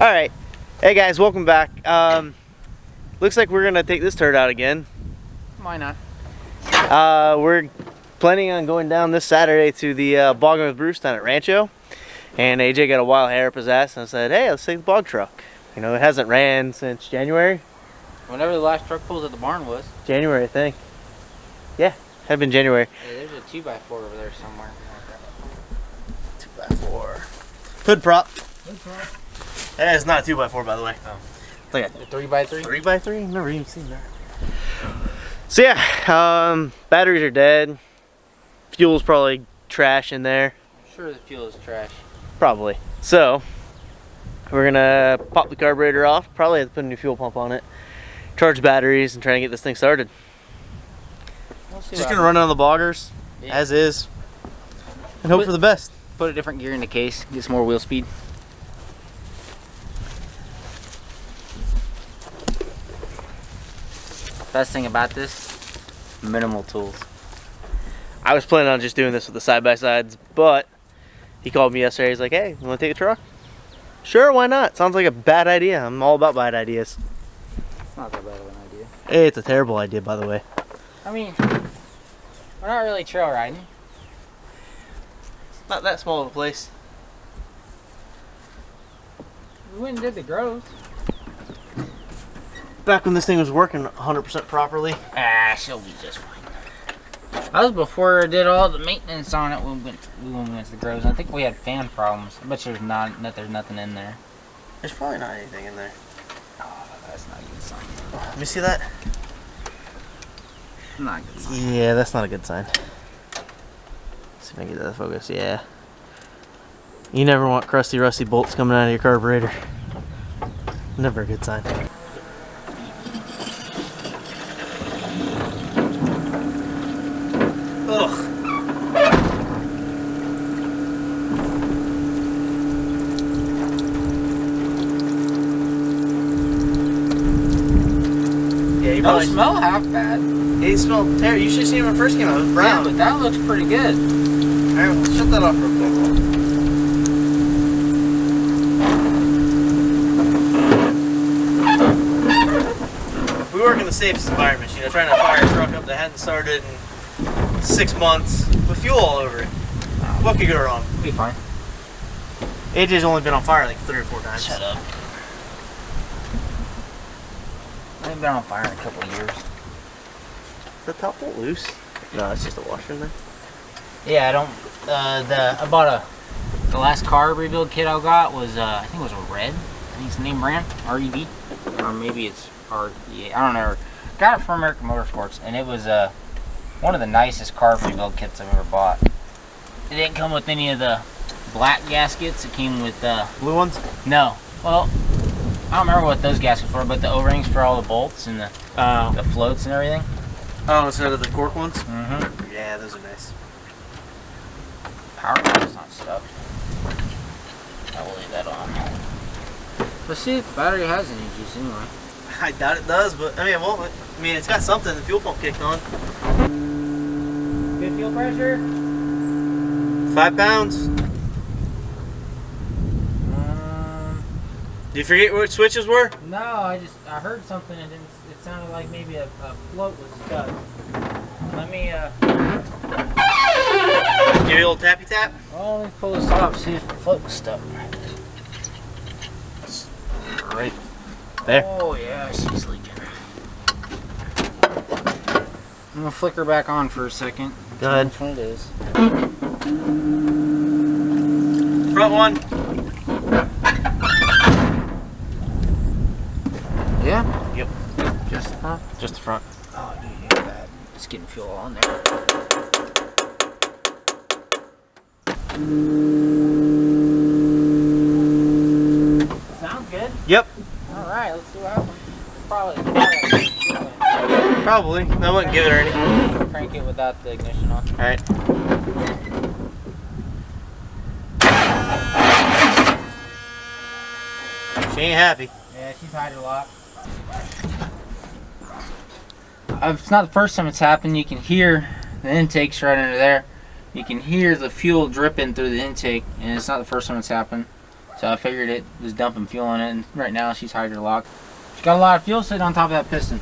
Alright, hey guys, welcome back. Looks like we're gonna take this turd out again. Why not? We're planning on going down this Saturday to the Boggin with Bruce down at Rancho. And AJ got a wild hair up his ass and I said, hey, let's take the bog truck. You know, it hasn't ran since January. Whenever the last truck pulls at the barn was. January, I think. Yeah, had been January. Yeah, there's a 2x4 over there somewhere. 2x4. Hood prop. Hood prop. That is not a 2x4, by the way. Oh. It's like a 3x3? 3x3? Never even seen that. So yeah, batteries are dead. Fuel's probably trash in there. I'm sure the fuel is trash. Probably. So, we're gonna pop the carburetor off. Probably have to put a new fuel pump on it. Charge batteries and try and get this thing started. Just gonna run it on the boggers, as is. And hope for the best. Put a different gear in the case, get some more wheel speed. Best thing about this, minimal tools. I was planning on just doing this with the side-by-sides, but he called me yesterday. He's like, hey, you want to take a truck? Sure, why not? Sounds like a bad idea. I'm all about bad ideas. It's not that bad of an idea. It's a terrible idea, by the way. I mean, we're not really trail riding. It's not that small of a place. We went and did the groves. Back when this thing was working 100% properly. Ah, she'll be just fine. That was before I did all the maintenance on it when we went to the groves. I think we had fan problems. I bet there's nothing in there. There's probably not anything in there. Oh, that's not a good sign. Let me see that. Not a good sign. Yeah, that's not a good sign. See if I can get that focus. Yeah. You never want crusty, rusty bolts coming out of your carburetor. Never a good sign. Ugh. Yeah, you don't smell half bad. It smelled terrible. You should have seen it when it first came out. It was brown. Yeah, but that looks pretty good. Alright, well, shut that off real quick. We work in the safest environments, you know, trying to fire a truck up that hadn't started in 6 months with fuel all over it. What could go wrong? Be fine. AJ's only been on fire like 3 or 4 times. Shut up. I haven't been on fire in a couple of years. Is the top bolt loose? No, it's just a washer in there. Yeah, I don't. I bought the last car rebuild kit I got was I think it was a red. I think it's the name brand RED, or maybe it's REA. I don't know. Got it from American Motorsports, and it was one of the nicest car rebuild kits I've ever bought. It didn't come with any of the black gaskets. It came with blue ones. No, well, I don't remember what those gaskets were, but the O-rings for all the bolts and the floats and everything. Oh, instead of the cork ones? Mm-hmm. Yeah, those are nice. Power cord's not stuck. I will leave that on. Let's see if the battery has any juice anyway. I doubt it does, but I mean, well, I mean, it's got something. The fuel pump kicked on. Good fuel pressure? 5 pounds. Do you forget what switches were? No, I heard something and it sounded like maybe a float was stuck. Let me give you a little tappy tap. Well, let me pull this off, see if the float was stuck. Right there. Oh yeah, she's leaking. I'm gonna flick her back on for a second. Go ahead. Which one it is. Front one. Yeah? Yep. Just the front? Just the front. Oh, dude, look at that. It's getting fuel on there. Sounds good. Yep. Alright, let's see what happens. Probably. Probably. I wouldn't give it or anything. Crank it without the ignition on. Alright. She ain't happy. Yeah, she's hiding a lot. It's not the first time it's happened. You can hear the intake's right under there. You can hear the fuel dripping through the intake, and it's not the first time it's happened. So I figured it was dumping fuel in it, and right now she's hydrolocked. She's got a lot of fuel sitting on top of that piston.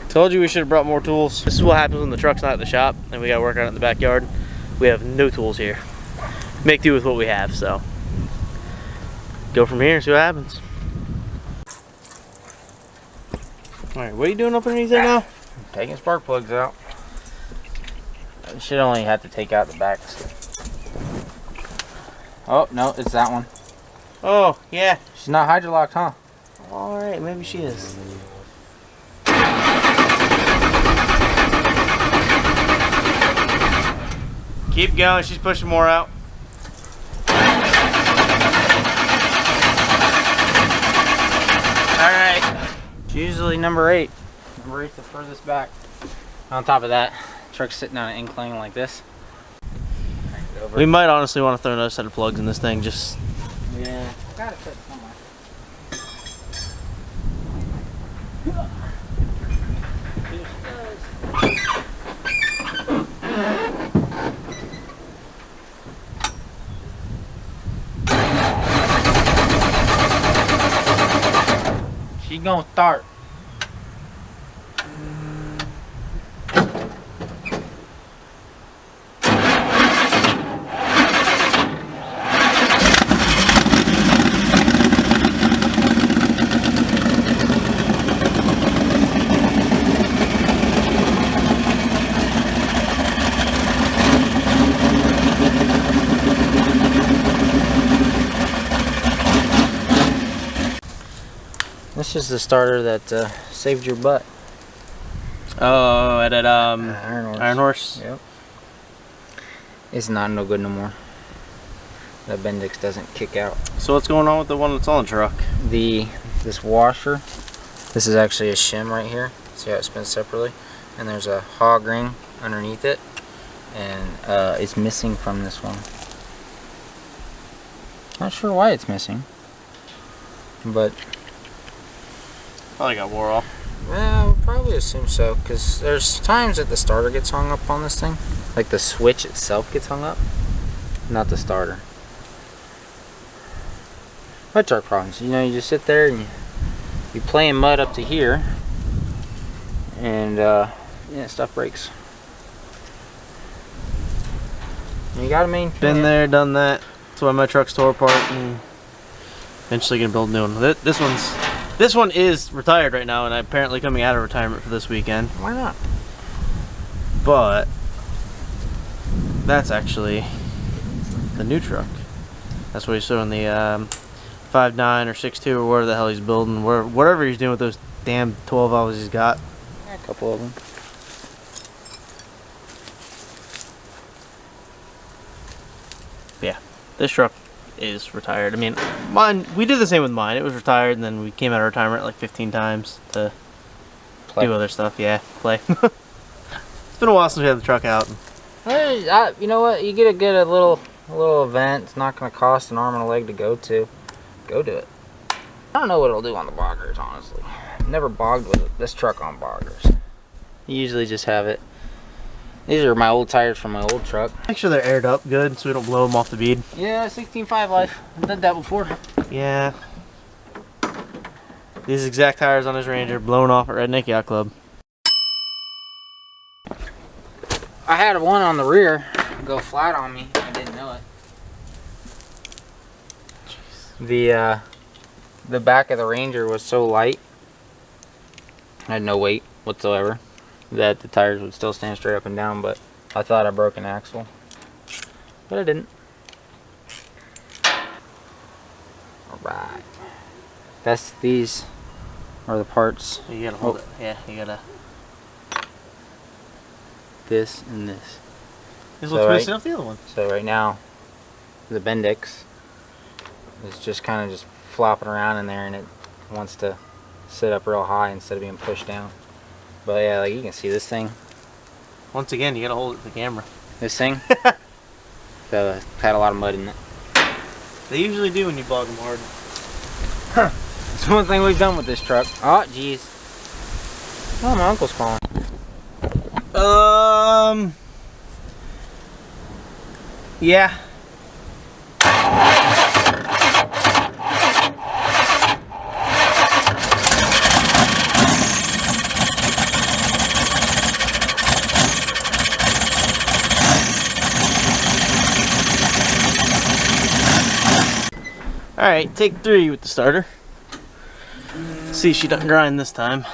Told you we should have brought more tools. This is what happens when the truck's not at the shop and we gotta work on it in the backyard. We have no tools here. Make do with what we have, so. Go from here and see what happens. Alright, what are you doing up underneath there now? Taking spark plugs out. I should only have to take out the backs. Oh, no, it's that one. Oh, yeah. She's not hydrolocked, huh? Alright, maybe she is. Keep going, she's pushing more out. Alright. It's usually number 8. Number 8's the furthest back. On top of that, truck's sitting on an incline like this. We might honestly want to throw another set of plugs in this thing, just... Yeah, gotta fit somewhere. She's gonna start. This is the starter that saved your butt. Oh, at Iron Horse. Yep. It's not no good no more. The Bendix doesn't kick out. So what's going on with the one that's on the truck? This washer. This is actually a shim right here. See how it spins separately, and there's a hog ring underneath it, and it's missing from this one. Not sure why it's missing, but. Probably got wore off. Well, we'll probably assume so, because there's times that the starter gets hung up on this thing. Like the switch itself gets hung up, not the starter. My truck problems. You know, you just sit there and you play in mud up to here, and yeah, stuff breaks. You gotta maintain. Been there, done that. That's why my truck's tore apart, and eventually gonna build a new one. This one is retired right now, and I'm apparently coming out of retirement for this weekend. Why not? But that's actually the new truck. That's what he's doing, the 5.9 or 6.2 or whatever the hell he's building, whatever he's doing with those damn 12 hours he's got. Yeah, a couple of them. Yeah, this truck is retired. I mean, mine, we did the same with mine. It was retired, and then we came out of retirement like 15 times to do other stuff. Yeah, play. It's been a while since we had the truck out. You know what? You get a little event. It's not going to cost an arm and a leg to go to. Go do it. I don't know what it'll do on the boggers, honestly. Never bogged with this truck on boggers. You usually just have it. These are my old tires from my old truck. Make sure they're aired up good so we don't blow them off the bead. Yeah, 16.5 life. I've done that before. Yeah. These exact tires on his Ranger blown off at Redneck Yacht Club. I had one on the rear go flat on me. I didn't know it. Jeez. The back of the Ranger was so light, I had no weight whatsoever, that the tires would still stand straight up and down, but I thought I broke an axle. But I didn't. Alright. These are the parts. You gotta hold it. Yeah, you gotta. This and this. This one's missing off the other one. So right now, the Bendix is just kind of just flopping around in there, and it wants to sit up real high instead of being pushed down. But yeah, like you can see this thing. Once again, you gotta hold it to the camera. This thing had a lot of mud in it. They usually do when you bog them hard. Huh. It's one thing we've done with this truck. Oh, jeez. Oh, my uncle's calling. Yeah. Alright, take 3 with the starter. See if she doesn't grind this time.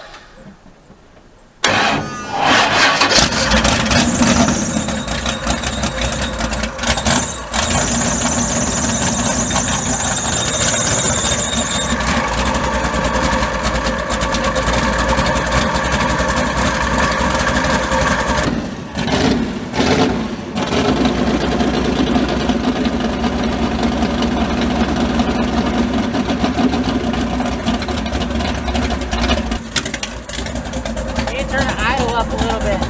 Up a little bit.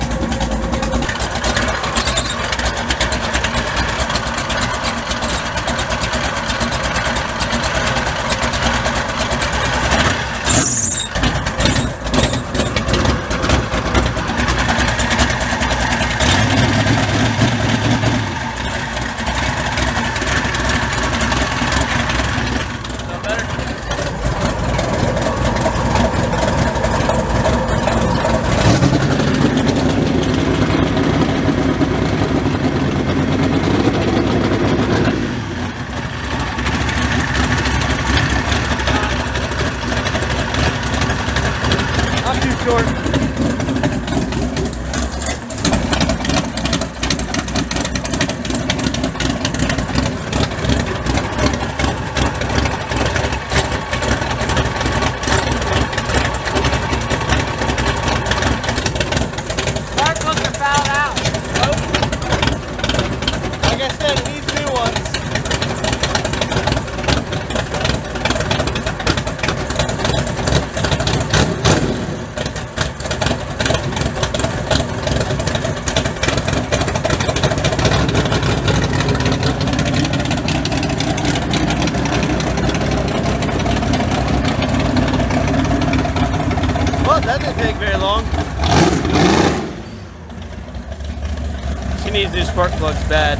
Short. Spark plugs are fouled out. Like I said, it needs new ones. That didn't take very long. She needs new spark plugs bad.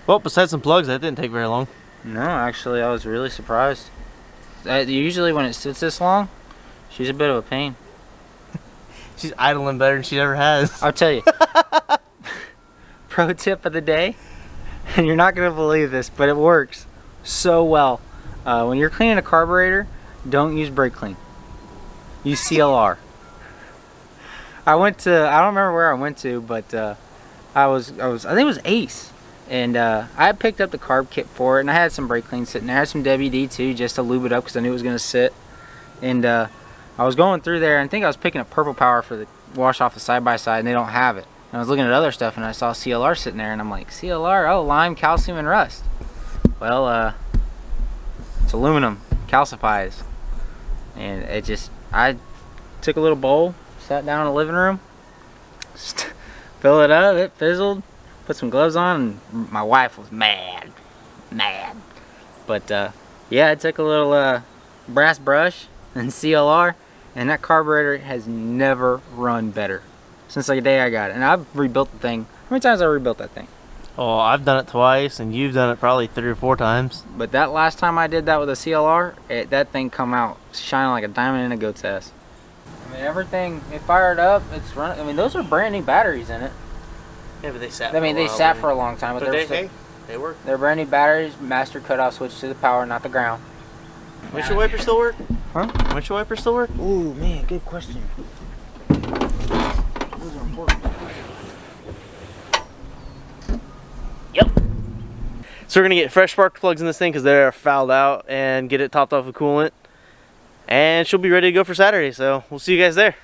Well, besides some plugs, that didn't take very long. No, actually, I was really surprised. Usually when it sits this long, she's a bit of a pain. She's idling better than she ever has. I'll tell you. Pro tip of the day, and you're not going to believe this, but it works so well. When you're cleaning a carburetor, don't use brake clean. Use CLR. I don't remember where I went to, but I think it was Ace. And I had picked up the carb kit for it, and I had some brake clean sitting there. I had some WD too, just to lube it up because I knew it was going to sit. And I was going through there, and I think I was picking up Purple Power for the wash off the side-by-side, and they don't have it. And I was looking at other stuff, and I saw CLR sitting there, and I'm like, CLR? Oh, lime, calcium, and rust. Well, it's aluminum, calcifies. And I took a little bowl, sat down in the living room, fill it up, it fizzled. Put some gloves on, and my wife was mad. But yeah, I took a little brass brush and CLR, and that carburetor has never run better since the day I got it. And I've rebuilt the thing. How many times have I rebuilt that thing? Oh, I've done it twice, and you've done it probably 3 or 4 times. But that last time I did that with a CLR, that thing come out shining like a diamond in a goat's ass. I mean, everything, it fired up, it's running. I mean, those are brand new batteries in it. Yeah, but they sat. They sat for a long time, but they work. They're brand new batteries, master cutoff switch to the power, not the ground. Windshield wiper still work? Huh? Windshield wiper still work? Ooh, man, good question. Those are important. Yep. So we're gonna get fresh spark plugs in this thing because they're fouled out, and get it topped off with coolant, and she'll be ready to go for Saturday. So we'll see you guys there.